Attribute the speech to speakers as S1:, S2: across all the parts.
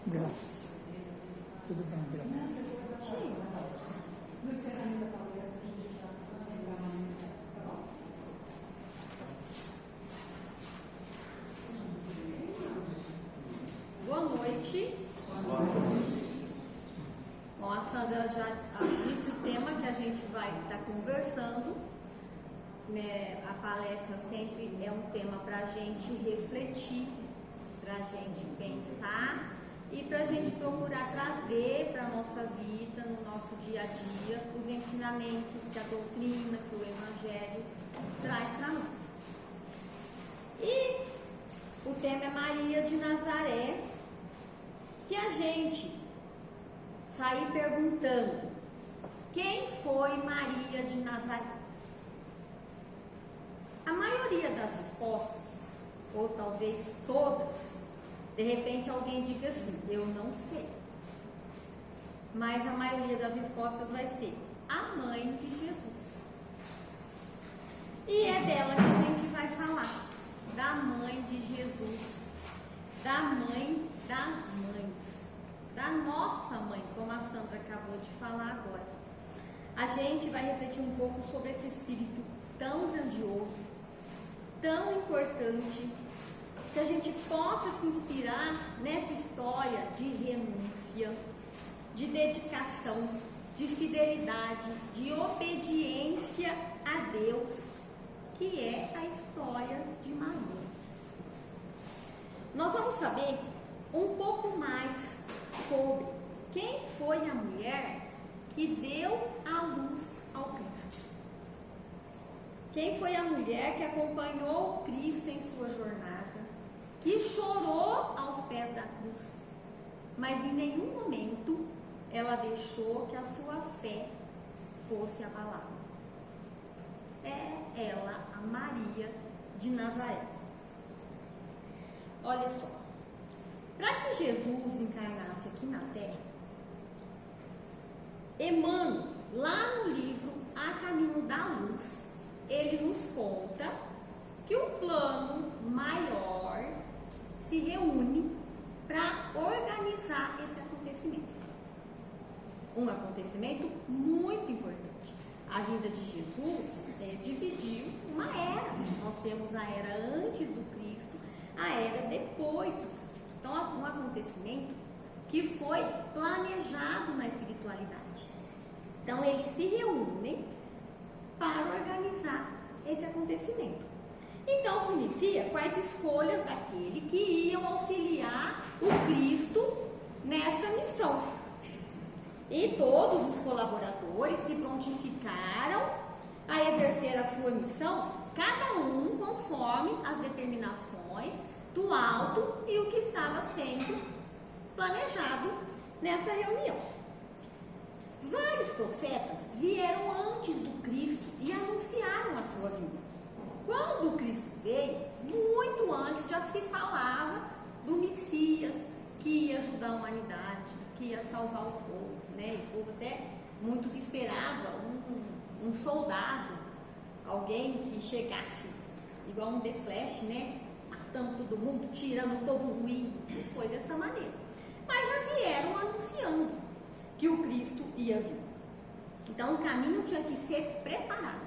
S1: Graça. Tudo bem, Graça?
S2: Boa noite. Bom, a Sandra já disse o tema que a gente vai estar conversando, né? A palestra sempre é um tema para a gente refletir, para a gente pensar e para a gente procurar trazer para a nossa vida, no nosso dia a dia, os ensinamentos que a doutrina, que o Evangelho traz para nós. E o tema é Maria de Nazaré. Se a gente sair perguntando quem foi Maria de Nazaré, a maioria das respostas, ou talvez todas, de repente alguém diga assim, eu não sei. Mas a maioria das respostas vai ser a mãe de Jesus. E é dela que a gente vai falar, da mãe de Jesus, da mãe das mães, da nossa mãe, como a Sandra acabou de falar agora. A gente vai refletir um pouco sobre esse espírito tão grandioso, tão importante, que a gente possa se inspirar nessa história de renúncia, de dedicação, de fidelidade, de obediência a Deus, que é a história de Maria. Nós vamos saber um pouco mais sobre quem foi a mulher que deu a luz ao Cristo. Quem foi a mulher que acompanhou o Cristo em sua jornada, que chorou aos pés da cruz, mas em nenhum momento ela deixou que a sua fé fosse abalada. É ela, a Maria de Nazaré. Olha só, para que Jesus encarnasse aqui na Terra, Emmanuel, lá no livro A Caminho da Luz, ele nos conta que o plano maior se reúne para organizar esse acontecimento. Um acontecimento muito importante. A vida de Jesus dividiu uma era. Nós temos a era antes do Cristo, a era depois do Cristo. Então, um acontecimento que foi planejado na espiritualidade. Então, eles se reúnem para organizar esse acontecimento. Então, se inicia com as escolhas daquele que iam auxiliar o Cristo nessa missão. E todos os colaboradores se prontificaram a exercer a sua missão, cada um conforme as determinações do alto e o que estava sendo planejado nessa reunião. Vários profetas vieram antes do Cristo e anunciaram a sua vinda. Quando o Cristo veio, muito antes já se falava do Messias que ia ajudar a humanidade, que ia salvar o povo, né? O povo até, muitos esperavam um soldado, alguém que chegasse igual um The Flash, né? Matando todo mundo, tirando o povo ruim. Não foi dessa maneira. Mas já vieram anunciando que o Cristo ia vir. Então o caminho tinha que ser preparado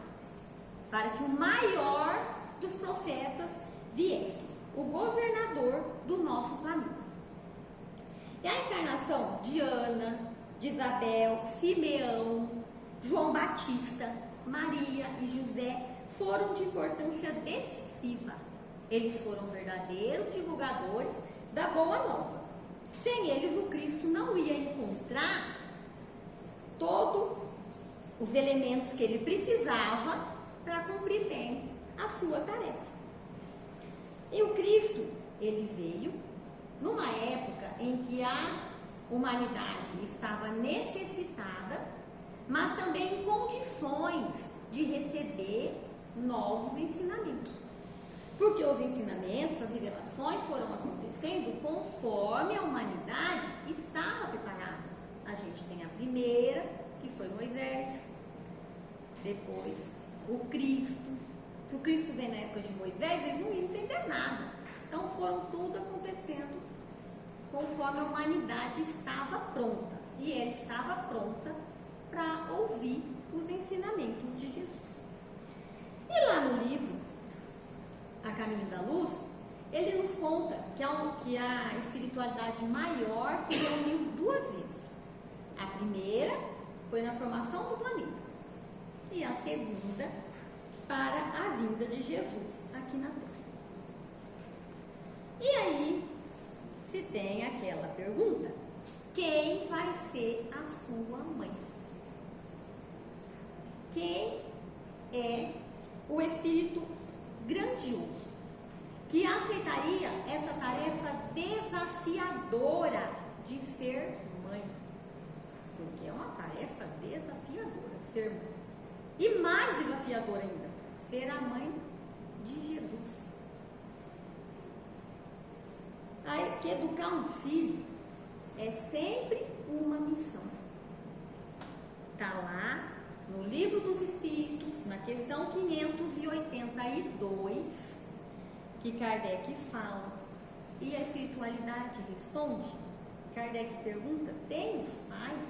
S2: para que o maior dos profetas viesse, o governador do nosso planeta. E a encarnação de Ana, de Isabel, Simeão, João Batista, Maria e José foram de importância decisiva. Eles foram verdadeiros divulgadores da Boa Nova. Sem eles, o Cristo não ia encontrar todos os elementos que ele precisava para cumprir bem a sua tarefa. E o Cristo, ele veio numa época em que a humanidade estava necessitada, mas também em condições de receber novos ensinamentos. Porque os ensinamentos, as revelações foram acontecendo conforme a humanidade estava preparada. A gente tem a primeira, que foi Moisés, depois o Cristo. Se o Cristo vem na época de Moisés, eles não iam entender nada. Então foram tudo acontecendo conforme a humanidade estava pronta. E ela estava pronta para ouvir os ensinamentos de Jesus. E lá no livro A Caminho da Luz, ele nos conta que a espiritualidade maior se reuniu 2 vezes. A primeira foi na formação do planeta e a segunda para a vinda de Jesus aqui na Terra. E aí se tem aquela pergunta: quem vai ser a sua mãe? Quem é o espírito grandioso que aceitaria essa tarefa desafiadora de ser mãe? Porque é uma tarefa desafiadora ser mãe. E mais desafiadora ainda, ser a mãe de Jesus. Aí que educar um filho é sempre uma missão. Está lá no Livro dos Espíritos, na questão 582, que Kardec fala, e a espiritualidade responde. Kardec pergunta: tem os pais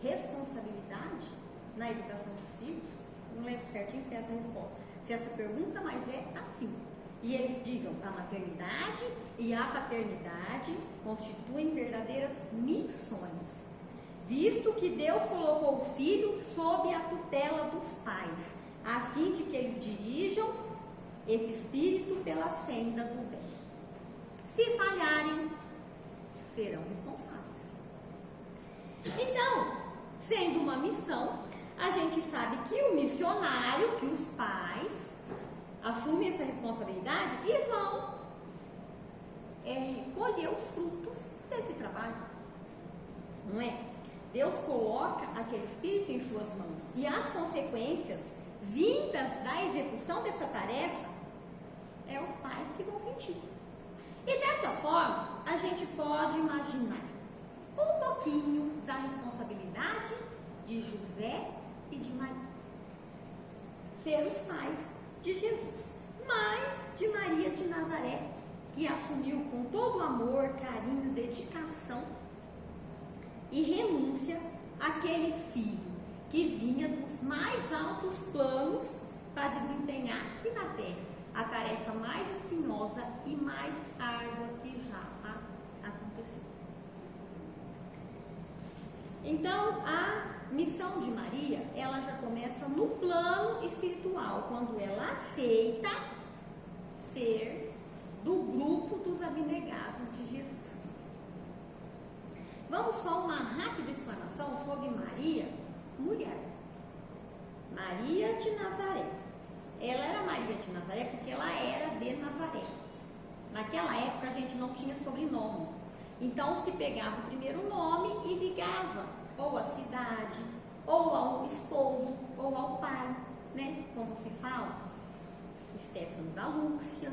S2: responsabilidade na educação dos filhos? Não lembro certinho se é essa a resposta, se essa pergunta, mas é assim. E eles digam: a maternidade e a paternidade constituem verdadeiras missões, visto que Deus colocou o filho sob a tutela dos pais, a fim de que eles dirijam esse espírito pela senda do bem. Se falharem, serão responsáveis. Então, sendo uma missão, a gente sabe que o missionário, que os pais assumem essa responsabilidade e vão colher os frutos desse trabalho, não é? Deus coloca aquele espírito em suas mãos e as consequências vindas da execução dessa tarefa é os pais que vão sentir. E dessa forma, a gente pode imaginar um pouquinho da responsabilidade de José e de Maria, ser os pais de Jesus, mas de Maria de Nazaré, que assumiu com todo amor, carinho, dedicação e renúncia aquele filho que vinha dos mais altos planos para desempenhar aqui na terra a tarefa mais espinhosa e mais árdua que já aconteceu. Então, a missão de Maria, ela já começa no plano espiritual, quando ela aceita ser do grupo dos abnegados de Jesus. Vamos só uma rápida explanação sobre Maria, mulher. Maria de Nazaré. Ela era Maria de Nazaré porque ela era de Nazaré. Naquela época a gente não tinha sobrenome. Então se pegava o primeiro nome e ligava ou à cidade, ou ao esposo, ou ao pai, né? Como se fala, Stefano da Lúcia,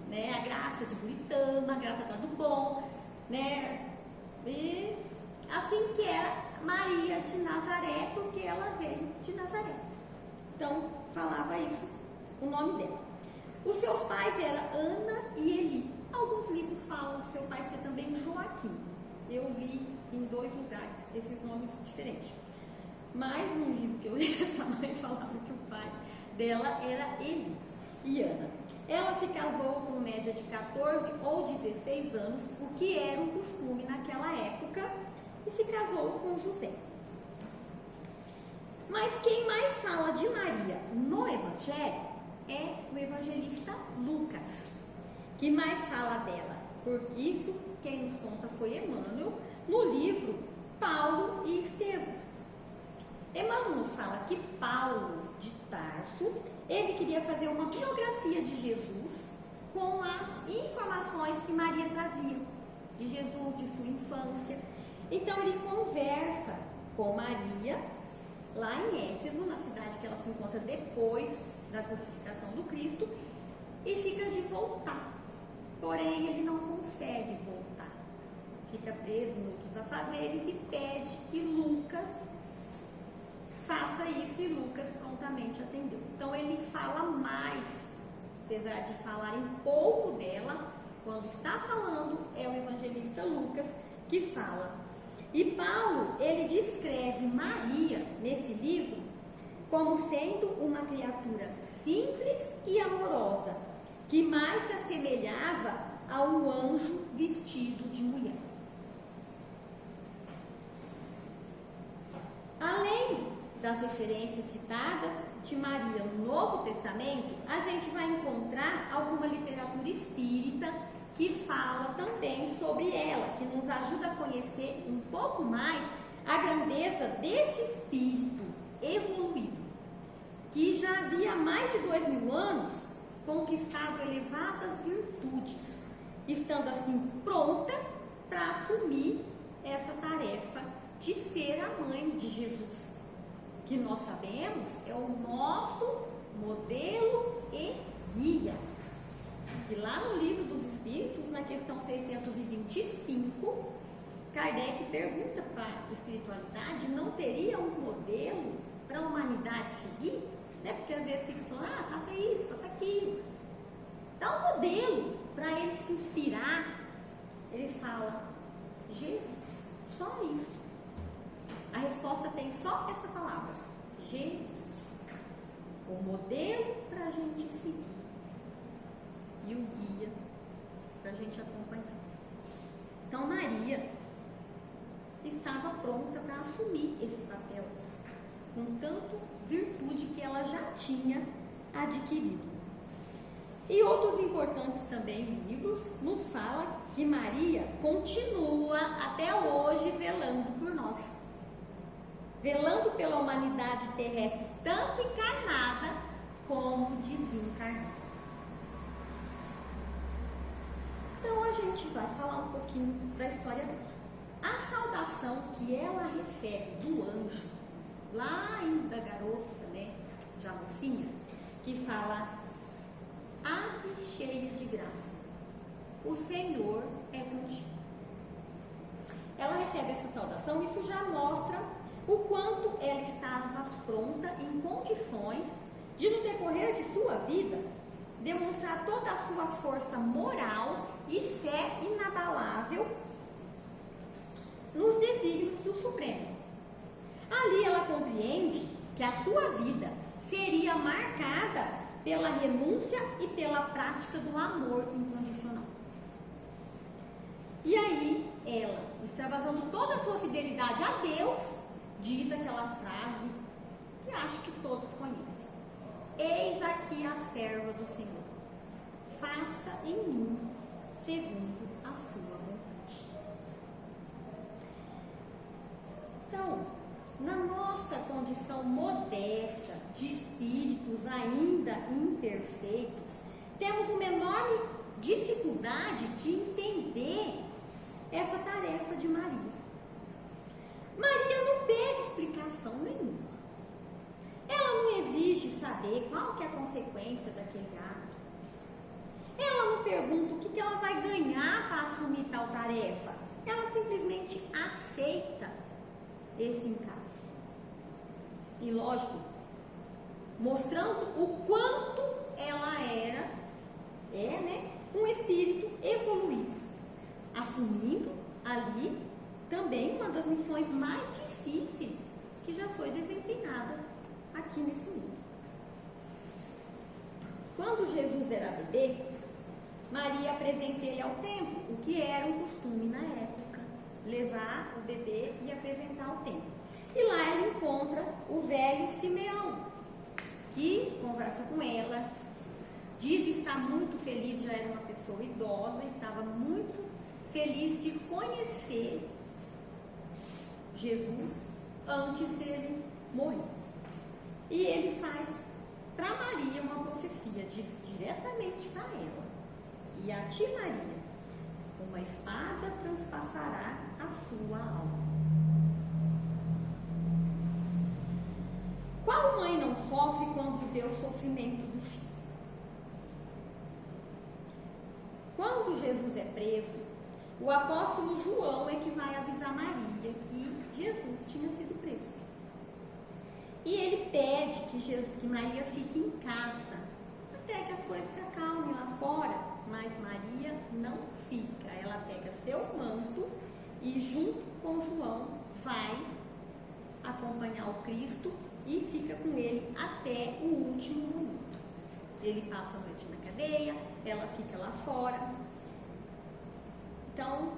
S2: né? A Graça de Buritama, a Graça da do Bom, né? E assim que era Maria de Nazaré, porque ela veio de Nazaré. Então falava isso, o nome dela. Os seus pais eram Ana e Eli. Alguns livros falam do seu pai ser também Joaquim. Eu vi em 2 lugares esses nomes diferentes. Mas num livro que eu li, essa mãe falava que o pai dela era Eli e Ana. Ela se casou com média de 14 ou 16 anos, o que era um costume naquela época, e se casou com José. Mas quem mais fala de Maria no Evangelho é o evangelista Lucas, que mais fala dela. Por isso, quem nos conta foi Emmanuel, no livro Paulo e Estevão. Emmanuel nos fala que Paulo de Tarso, ele queria fazer uma biografia de Jesus com as informações que Maria trazia de Jesus, de sua infância. Então ele conversa com Maria lá em Éfeso, na cidade que ela se encontra depois da crucificação do Cristo, e fica de voltar. Porém, ele não consegue voltar. Fica preso em outros afazeres e pede que Lucas faça isso, e Lucas prontamente atendeu. Então ele fala mais, apesar de falarem pouco dela, quando está falando, é o evangelista Lucas que fala. E Paulo, ele descreve Maria, nesse livro, como sendo uma criatura simples e amorosa, que mais se assemelhava a um anjo vestido de mulher. Além das referências citadas de Maria no Novo Testamento, a gente vai encontrar alguma literatura espírita que fala também sobre ela, que nos ajuda a conhecer um pouco mais a grandeza desse espírito evoluído, que já havia mais de 2000 anos conquistado elevadas virtudes, estando assim pronta para assumir essa tarefa de ser a mãe de Jesus, que nós sabemos é o nosso modelo e guia. E lá no Livro dos Espíritos, na questão 625, Kardec pergunta para a espiritualidade: não teria um modelo para a humanidade seguir? Né? Porque às vezes fica falando, faça isso, faça aquilo. Dá um modelo para ele se inspirar. Ele fala, Jesus, só isso. A resposta tem só essa palavra, Jesus. O modelo para a gente seguir e o guia para a gente acompanhar. Então Maria estava pronta para assumir esse papel, com tanto virtude que ela já tinha adquirido. E outros importantes também livros nos falam que Maria continua até hoje zelando por nós, zelando pela humanidade terrestre, tanto encarnada como desencarnada. Então a gente vai falar um pouquinho da história dela. A saudação que ela recebe do anjo, lá ainda garota, né, já mocinha, que fala: ave cheia de graça, o Senhor é contigo. Ela recebe essa saudação, isso já mostra o quanto ela estava pronta, em condições de, no decorrer de sua vida, demonstrar toda a sua força moral e fé inabalável nos desígnios do Supremo. Ali ela compreende que a sua vida seria marcada pela renúncia e pela prática do amor incondicional. E aí ela, extravasando toda a sua fidelidade a Deus, diz aquela frase que acho que todos conhecem: eis aqui a serva do Senhor, faça em mim segundo a sua vontade. Então, na nossa condição modesta de espíritos ainda imperfeitos, temos uma enorme dificuldade de entender essa tarefa de Maria. Maria não pede explicação nenhuma. Ela não exige saber qual que é a consequência daquele ato. Ela não pergunta o que ela vai ganhar para assumir tal tarefa. Ela simplesmente aceita esse encargo. E lógico, mostrando o quanto ela é, né, um espírito evoluído, assumindo ali também uma das missões mais difíceis que já foi desempenhada aqui nesse mundo. Quando Jesus era bebê, Maria apresenta ele ao templo, o que era um costume na época, levar o bebê e apresentar ao templo. E lá ela encontra o velho Simeão, que conversa com ela, diz estar muito feliz, já era uma pessoa idosa, estava muito feliz de conhecer Jesus antes dele morrer. E ele faz para Maria uma profecia, diz diretamente para ela: e a ti, Maria, uma espada transpassará a sua alma. Qual mãe não sofre quando vê o sofrimento do filho? Quando Jesus é preso, o apóstolo João é que vai avisar Maria que Jesus tinha sido preso. E ele pede que Maria fique em casa, até que as coisas se acalmem lá fora, Mas Maria não fica. Ela pega seu manto e junto com João vai acompanhar o Cristo e fica com ele até o último minuto. Ele passa a noite na cadeia, ela fica lá fora. Então,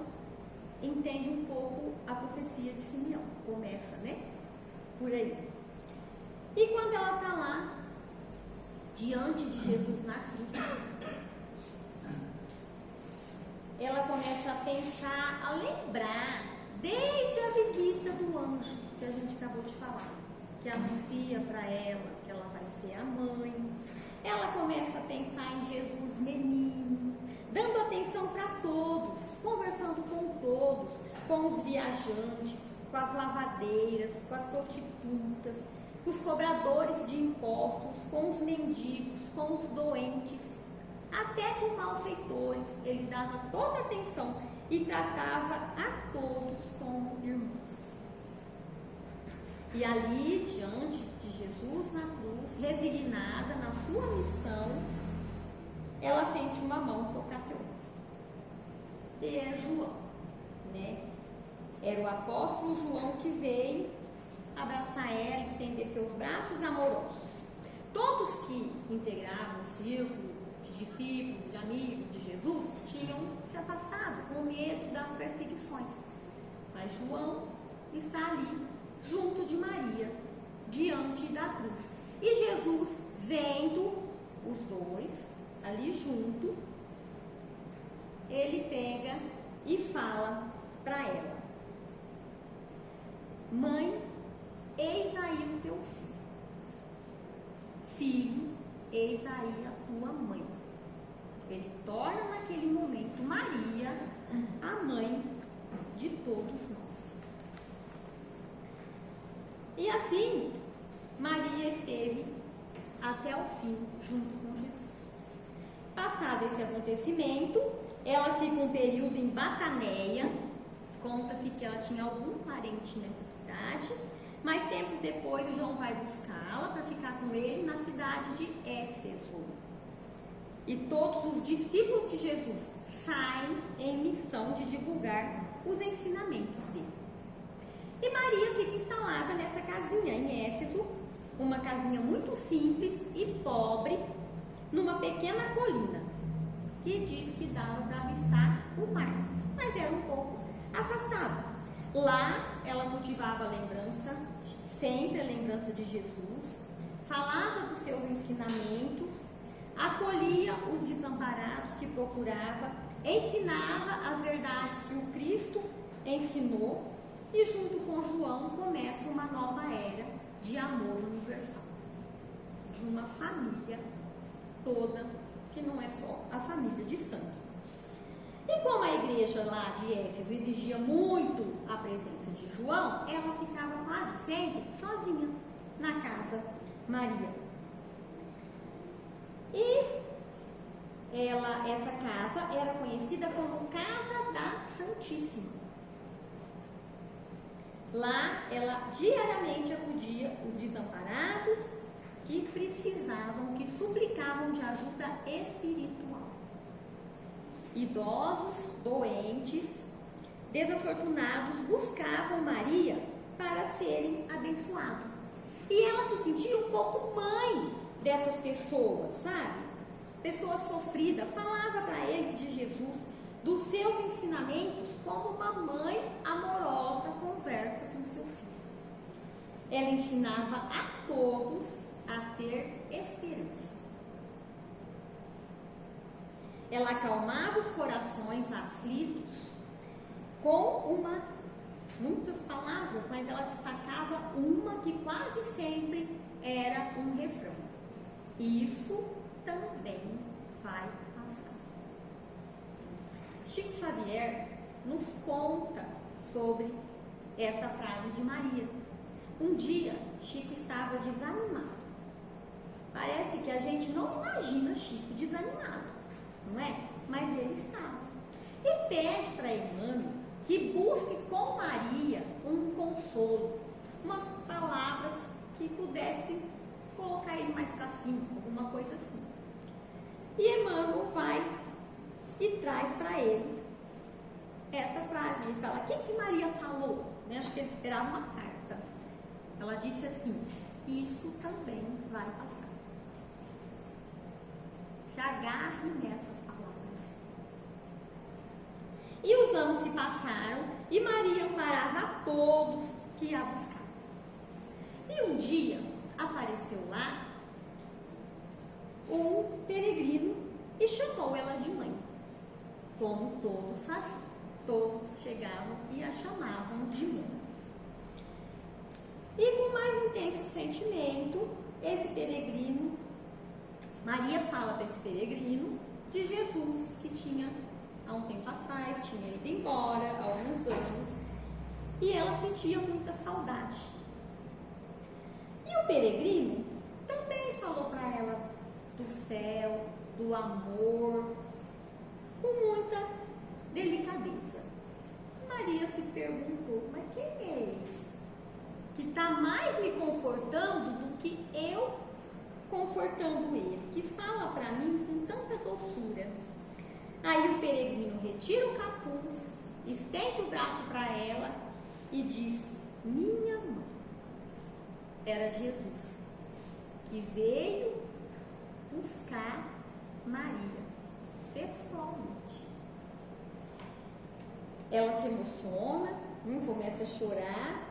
S2: entende um pouco a profecia de Simeão. Começa, né? Por aí. E quando ela está lá, diante de Jesus na cruz, ela começa a pensar, a lembrar, desde a visita do anjo, que a gente acabou de falar, que anuncia para ela que ela vai ser a mãe. Ela começa a pensar em Jesus menino, dando atenção para todos, conversando com todos, com os viajantes, com as lavadeiras, com as prostitutas, com os cobradores de impostos, com os mendigos, com os doentes, até com malfeitores. Ele dava toda a atenção e tratava a todos como irmãos. E ali, diante de Jesus na cruz, resignada na sua missão, ela sente uma mão tocar seu ombro. E era João, né? Era o apóstolo João que veio abraçar ela, estender seus braços amorosos. Todos que integravam o círculo de discípulos, de amigos de Jesus, tinham se afastado com medo das perseguições. Mas João está ali, junto de Maria, diante da cruz. E Jesus, vendo os dois ali junto, ele pega e fala para ela: mãe, eis aí o teu filho. Filho, eis aí a tua mãe. Ele torna naquele momento Maria a mãe de todos nós. E assim, Maria esteve até o fim junto com Jesus. Passado esse acontecimento, ela fica um período em Bataneia. Conta-se que ela tinha algum parente nessa cidade, mas tempos depois João vai buscá-la para ficar com ele na cidade de Éfeso. E todos os discípulos de Jesus saem em missão de divulgar os ensinamentos dele. E Maria fica instalada nessa casinha em Éfeso, uma casinha muito simples e pobre, numa pequena colina, que diz que dava para avistar o mar, mas era um pouco afastada. Lá ela cultivava a lembrança, sempre a lembrança de Jesus, falava dos seus ensinamentos, acolhia os desamparados que procurava, ensinava as verdades que o Cristo ensinou, e junto com João começa uma nova era de amor universal, de uma família toda, que não é só a família de sangue. E como a igreja lá de Éfeso exigia muito a presença de João, ela ficava quase sempre sozinha na casa Maria. E essa casa era conhecida como Casa da Santíssima. Lá ela diariamente acudia os desamparados que precisavam, que suplicavam de ajuda espiritual. Idosos, doentes, desafortunados buscavam Maria para serem abençoados. E ela se sentia um pouco mãe dessas pessoas, sabe? Pessoas sofridas, falava para eles de Jesus, dos seus ensinamentos, como uma mãe amorosa conversa com seu filho. Ela ensinava a todos a ter esperança. Ela acalmava os corações aflitos com muitas palavras, mas ela destacava uma que quase sempre era um refrão: isso também vai passar. Chico Xavier nos conta sobre essa frase de Maria. Um dia, Chico estava desanimado. Parece que a gente não imagina Chico desanimado, não é? Mas ele estava. E pede para Emmanuel que busque com Maria um consolo, umas palavras que pudessem colocar ele mais para cima, alguma coisa assim. E Emmanuel vai e traz para ele essa frase. Ele fala: o que Maria falou? Né? Acho que ele esperava uma carta. Ela disse assim: isso também vai passar. Se agarre nessas palavras. E os anos se passaram e Maria amparava a todos que a buscavam. E um dia apareceu lá um peregrino e chamou ela de mãe, como todos faziam. Todos chegavam e a chamavam de mãe. E com mais intenso sentimento, esse peregrino, Maria fala para esse peregrino de Jesus, que tinha, há um tempo atrás, tinha ido embora, há alguns anos, e ela sentia muita saudade. E o peregrino também falou para ela do céu, do amor, com muita delicadeza. Maria se perguntou: mas quem é esse que está mais me confortando do que eu confortando ele, que fala para mim com tanta doçura? Aí o peregrino retira o capuz, estende o braço para ela e diz: minha mãe. Era Jesus, que veio buscar Maria pessoalmente. Ela se emociona, começa a chorar,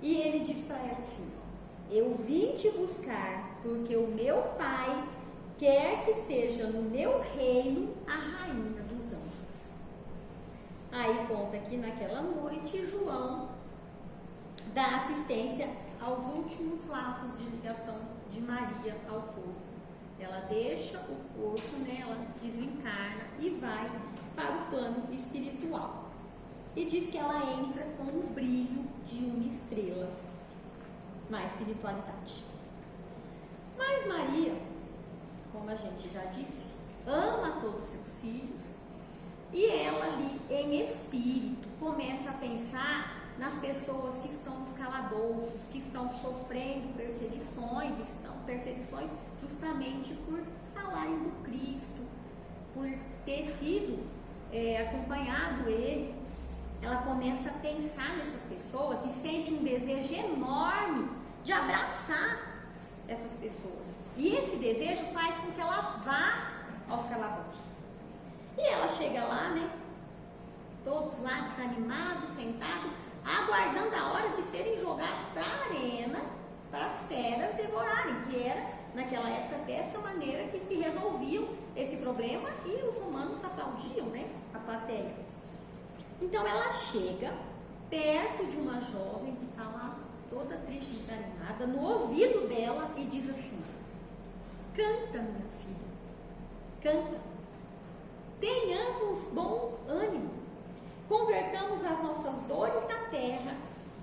S2: e ele diz para ela assim: eu vim te buscar porque o meu Pai quer que seja no meu reino a rainha dos anjos. Aí conta que naquela noite João dá assistência aos últimos laços de ligação de Maria ao corpo. Ela deixa o corpo, né, ela desencarna e vai para o plano espiritual. E diz que ela entra com o brilho de uma estrela na espiritualidade. Mas Maria, como a gente já disse, ama todos os seus filhos, e ela ali em espírito começa a pensar nas pessoas que estão nos calabouços, que estão sofrendo perseguições justamente por falarem do Cristo, por ter sido acompanhado ele. Ela começa a pensar nessas pessoas e sente um desejo enorme de abraçar essas pessoas. E esse desejo faz com que ela vá aos calabouços. E ela chega lá, né? Todos lá desanimados, sentados, aguardando a hora de serem jogados para a arena, para as feras devorarem, que era, naquela época, dessa maneira que se resolviam esse problema, e os romanos aplaudiam, né? A plateia. Então ela chega perto de uma jovem que está lá toda triste e desanimada, no ouvido dela, e diz assim: canta, minha filha, canta, tenhamos bom ânimo, convertamos as nossas dores da terra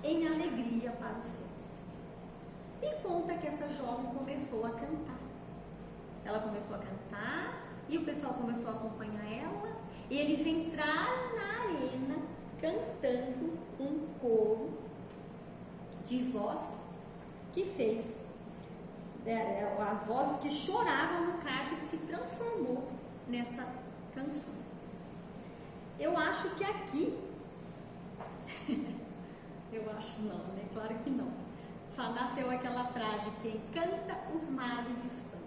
S2: em alegria para o céu. E conta que essa jovem começou a cantar. Ela começou a cantar e o pessoal começou a acompanhar ela. E eles entraram na arena cantando um coro de voz que fez as vozes que choravam no cárcere se transformou nessa canção. Eu acho que aqui eu acho não, né? Claro que não. Nasceu aquela frase: quem canta os males espanta.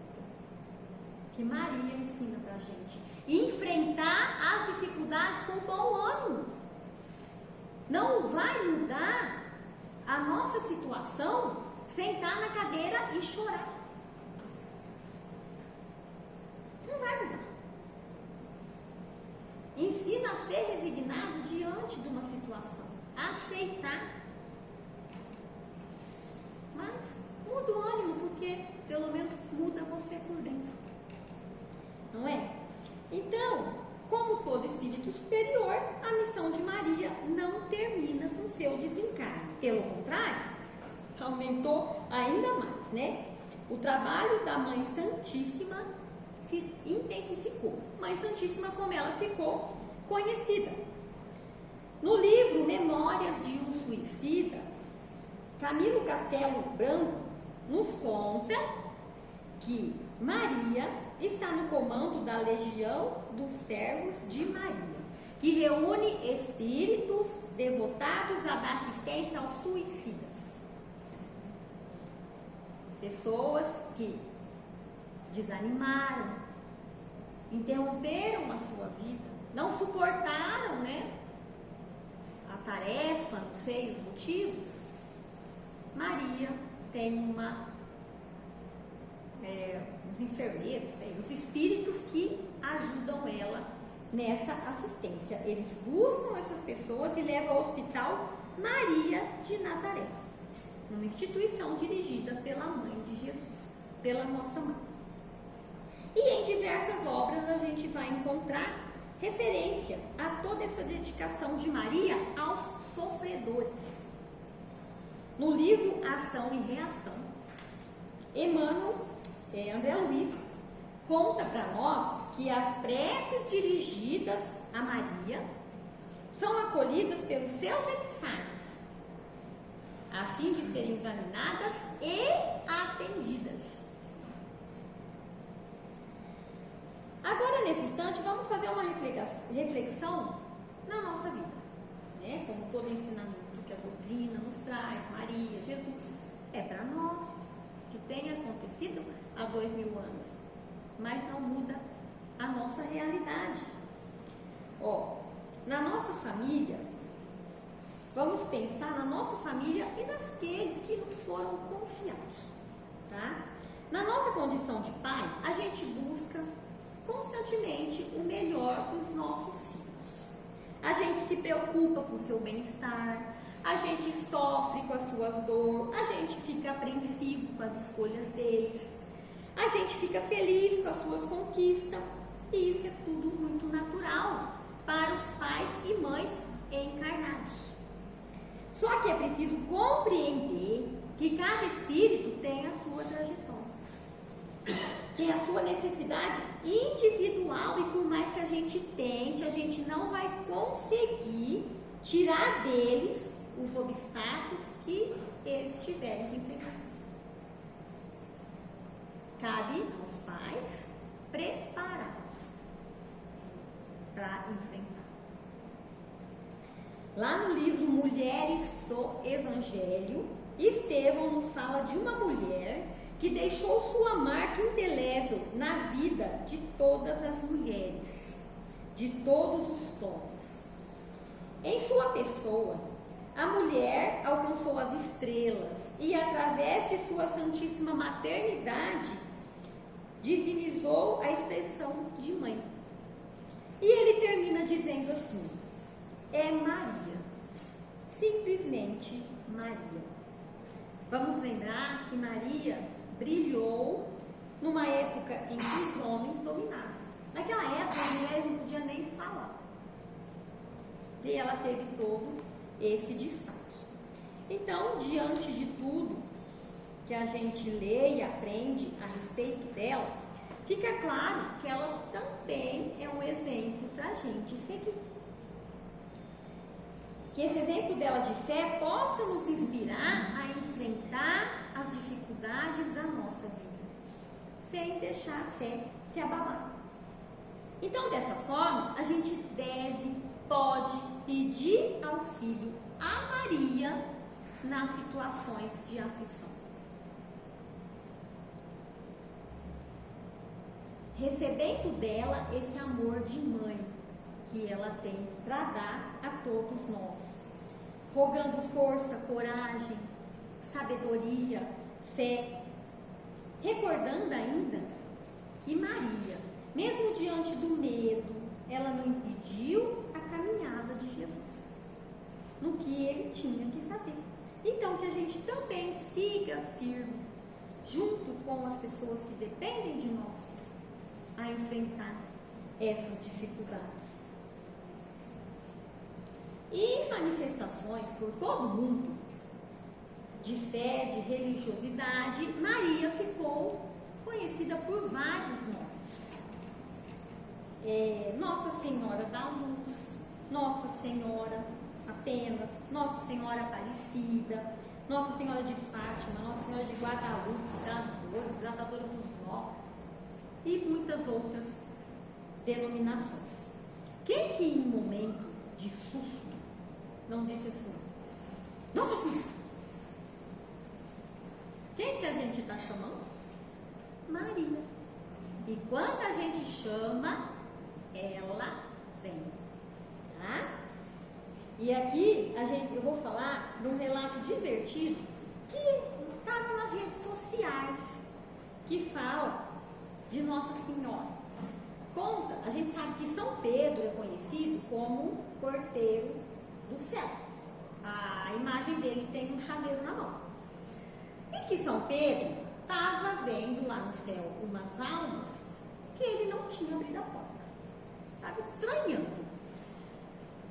S2: Que Maria ensina pra gente. Enfrentar as dificuldades com bom ânimo. Não vai mudar a nossa situação sentar na cadeira e chorar. Não vai mudar. Ensina a ser resignado diante de uma situação. A aceitar. Mas muda o ânimo, porque pelo menos muda você por dentro. Não é? Então, como todo espírito superior, a missão de Maria não termina com seu desencarne. Pelo contrário, aumentou ainda mais, né? O trabalho da Mãe Santíssima se intensificou. Mãe Santíssima, como ela ficou conhecida. No livro Memórias de um Suicida, Camilo Castelo Branco nos conta que Maria está no comando da Legião dos Servos de Maria, que reúne espíritos devotados a dar assistência aos suicidas. Pessoas que desanimaram, interromperam a sua vida, não suportaram, né, a tarefa, não sei os motivos. Maria tem os enfermeiros, os espíritos que ajudam ela nessa assistência. Eles buscam essas pessoas e levam ao Hospital Maria de Nazaré, uma instituição dirigida pela Mãe de Jesus, pela Nossa Mãe. E em diversas obras a gente vai encontrar referência a toda essa dedicação de Maria aos sofredores. No livro Ação e Reação, André Luiz conta para nós que as preces dirigidas a Maria são acolhidas pelos seus emissários, a fim de serem examinadas e atendidas. Agora, nesse instante, vamos fazer uma reflexão na nossa vida, né? Como todo ensinamento que a doutrina nos traz, Maria, Jesus, é para nós, que tem acontecido há 2000 anos, mas não muda a nossa realidade. Na nossa família, vamos pensar na nossa família e naqueles que nos foram confiados, tá? Na nossa condição de pai, a gente busca constantemente o melhor para os nossos filhos. A gente se preocupa com o seu bem-estar, a gente sofre com as suas dores, a gente fica apreensivo com as escolhas deles, a gente fica feliz com as suas conquistas, e isso é tudo muito natural para os pais e mães encarnados. Só que é preciso compreender que cada espírito tem a sua trajetória, tem a sua necessidade individual, e por mais que a gente tente, a gente não vai conseguir tirar deles os obstáculos que eles tiverem que enfrentar. Cabe aos pais prepará-los para enfrentar. Lá no livro Mulheres do Evangelho, Estevão nos fala de uma mulher que deixou sua marca indelével na vida de todas as mulheres, de todos os povos. Em sua pessoa, a mulher alcançou as estrelas e, através de sua santíssima maternidade, divinizou a expressão de mãe. E ele termina dizendo assim: é Maria, simplesmente Maria. Vamos lembrar que Maria brilhou numa época em que os homens dominavam. Naquela época, as mulheres não podiam nem falar. E ela teve todo esse destaque. Então, diante de tudo que a gente lê e aprende a respeito dela, fica claro que ela também é um exemplo para a gente seguir. Que esse exemplo dela de fé possa nos inspirar a enfrentar as dificuldades da nossa vida, sem deixar a fé se abalar. Então, dessa forma, a gente pode pedir auxílio a Maria nas situações de aflição. Recebendo dela esse amor de mãe que ela tem para dar a todos nós, rogando força, coragem, sabedoria, fé, recordando ainda que Maria, mesmo diante do medo, ela não impediu a caminhada de Jesus, no que ele tinha que fazer. Então, que a gente também siga firme, junto com as pessoas que dependem de nós, a enfrentar essas dificuldades. E manifestações por todo o mundo de fé, de religiosidade, Maria ficou conhecida por vários nomes. Nossa Senhora da Luz, Nossa Senhora apenas, Nossa Senhora Aparecida, Nossa Senhora de Fátima, Nossa Senhora de Guadalupe, das Dores, Desatadora dos Nós. e muitas outras denominações. Quem que em momento de susto não disse assim: Nossa Senhora? Quem que a gente está chamando? Maria. E quando a gente chama, ela vem. Tá? E aqui eu vou falar de um relato divertido que estava nas redes sociais, que fala de Nossa Senhora. Conta, a gente sabe que São Pedro é conhecido como porteiro do céu. A imagem dele tem um chaveiro na mão. E que São Pedro estava vendo lá no céu umas almas que ele não tinha abrido a porta. Estava estranhando.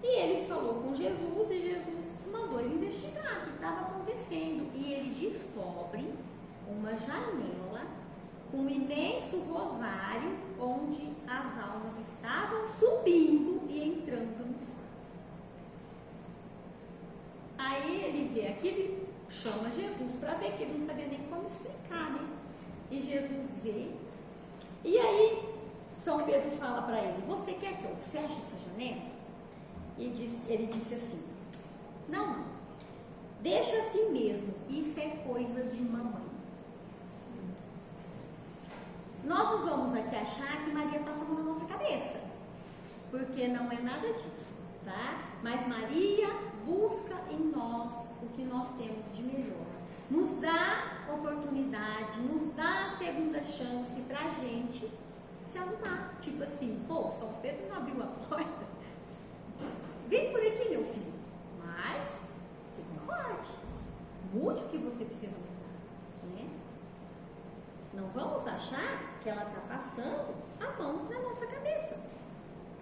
S2: E ele falou com Jesus e Jesus mandou ele investigar o que estava acontecendo. E ele descobre uma janela com um imenso rosário onde as almas estavam subindo e entrando no céu. Aí ele vê aquilo, chama Jesus para ver, que ele não sabia nem como explicar, né? E Jesus vê. E aí São Pedro fala para ele: Você quer que eu feche essa janela? E ele disse assim: Não, deixa assim mesmo, isso é coisa de mamãe. Nós não vamos aqui achar que Maria passa a mão na nossa cabeça, porque não é nada disso, tá? Mas Maria busca em nós o que nós temos de melhor, nos dá oportunidade, nos dá a segunda chance pra gente se arrumar. Tipo assim, pô, São Pedro não abriu a porta, vem por aqui, meu filho, mas se comporte, mude o que você precisa mudar, né? Não vamos achar que ela está passando a mão na nossa cabeça.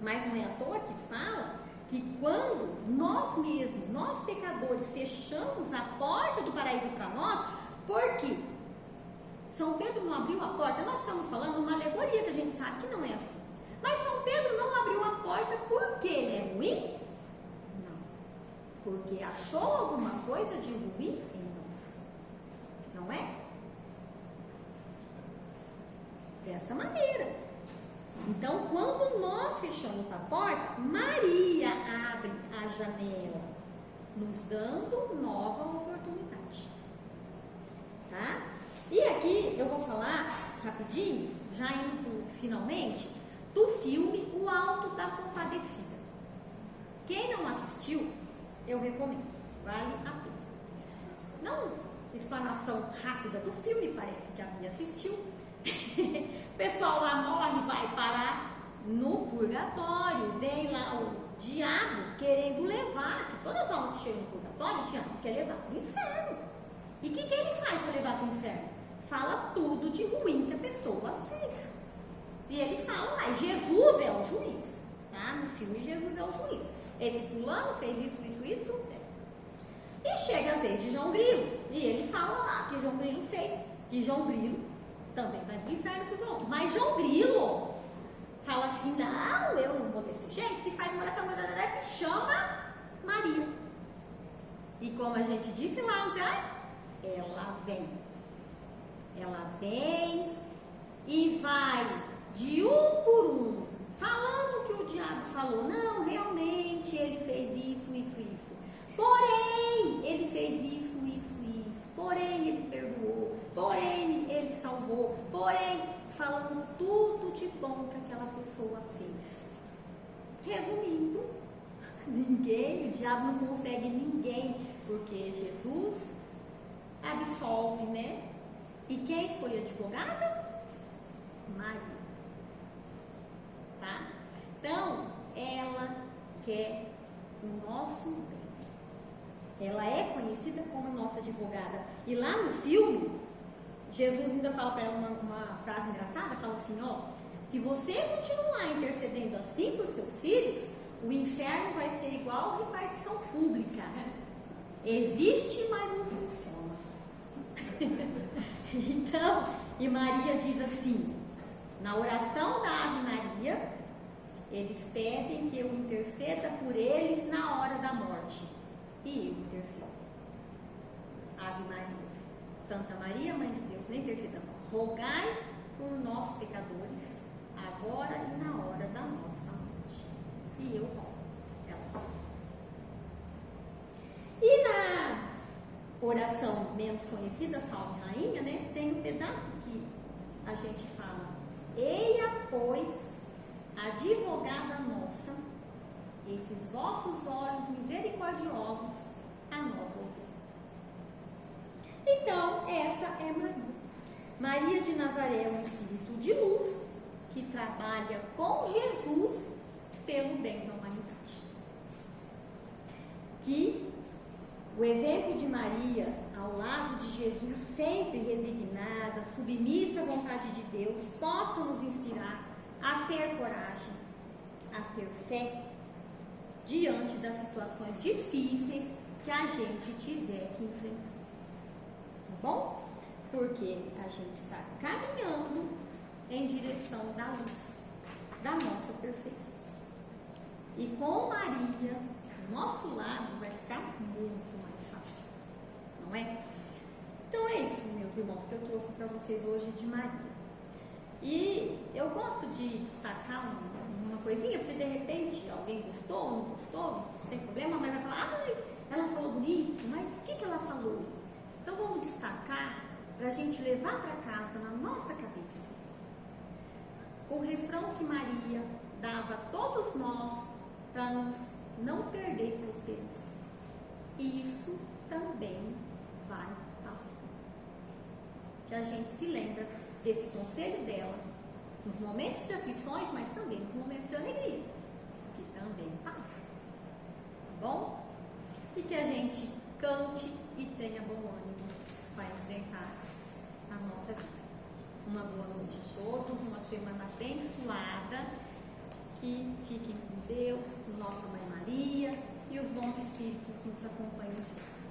S2: Mas não é à toa que fala que quando nós mesmos, nós pecadores, fechamos a porta do paraíso para nós, porque São Pedro não abriu a porta, nós estamos falando uma alegoria que a gente sabe que não é assim. Mas São Pedro não abriu a porta porque ele é ruim? Não. Porque achou alguma coisa de ruim em nós. Não é? Dessa maneira. Então, quando nós fechamos a porta, Maria abre a janela, nos dando nova oportunidade. Tá? E aqui eu vou falar rapidinho, já indo finalmente, do filme O Alto da Compadecida. Quem não assistiu, eu recomendo, vale a pena. Não explanação rápida do filme, parece que a Bia assistiu. O pessoal lá morre, vai parar no purgatório, vem lá o diabo querendo levar, que todas as almas que chegam no purgatório, o diabo quer levar para o inferno. E o que ele faz para levar para o inferno? Fala tudo de ruim que a pessoa fez. E ele fala lá, Jesus é o juiz, tá? No filme Jesus é o juiz. Esse fulano fez isso. E chega a vez de João Grilo, e ele fala lá que João Grilo fez, que João Grilo também vai para o inferno com os outros. Mas João Grilo fala assim: não, eu não vou desse jeito, e faz uma oração e chama Maria. E como a gente disse lá atrás, ela vem. Ela vem e vai de um por um, falando o que o diabo falou. Não, realmente ele fez isso. Porém, ele fez isso. Porém, ele perdoou. Porém, ele salvou. Porém, falando tudo de bom que aquela pessoa fez. Resumindo, o diabo não consegue ninguém, porque Jesus absolve, né? E quem foi a advogada? Maria. Tá? Então, ela quer o nosso bem. Ela é conhecida como nossa advogada. E lá no filme, Jesus ainda fala para ela uma frase engraçada, fala assim, ó, se você continuar intercedendo assim para os seus filhos, o inferno vai ser igual a repartição pública. Existe, mas não funciona. Então, e Maria diz assim, na oração da Ave Maria, eles pedem que eu interceda por eles na hora da morte. E eu intercedo. Ave Maria, Santa Maria, Mãe de Deus, nem intercedamos. Rogai por nós pecadores, agora e na hora da nossa morte. E eu rogo. Ela fala. E na oração menos conhecida, Salve Rainha, né, tem um pedaço que a gente fala: eia, pois, advogada nossa, esses vossos olhos misericordiosos a nós ouvir. Então, essa é Maria. Maria de Nazaré é um espírito de luz que trabalha com Jesus pelo bem da humanidade. Que o exemplo de Maria ao lado de Jesus, sempre resignada, submissa à vontade de Deus, possa nos inspirar a ter coragem, a ter fé diante das situações difíceis que a gente tiver que enfrentar. Tá bom? Porque a gente está caminhando em direção da luz, da nossa perfeição. E com Maria, do nosso lado, vai ficar muito mais fácil, não é? Então é isso, meus irmãos, que eu trouxe para vocês hoje de Maria. E eu gosto de destacar uma coisinha, porque de repente alguém gostou ou não gostou, não tem problema, mas vai falar: ai, ela falou bonito, mas o que ela falou? Então vamos destacar para a gente levar para casa, na nossa cabeça, o refrão que Maria dava a todos nós para nos não perder a esperança. E isso também vai passar. Que a gente se lembra desse conselho dela nos momentos de aflições, mas também nos momentos de alegria, que também passa. Tá bom? E que a gente cante e tenha bom ânimo para enfrentar a nossa vida. Uma boa noite a todos, uma semana abençoada. Que fiquem com Deus, com nossa Mãe Maria, e os bons espíritos nos acompanhem sempre.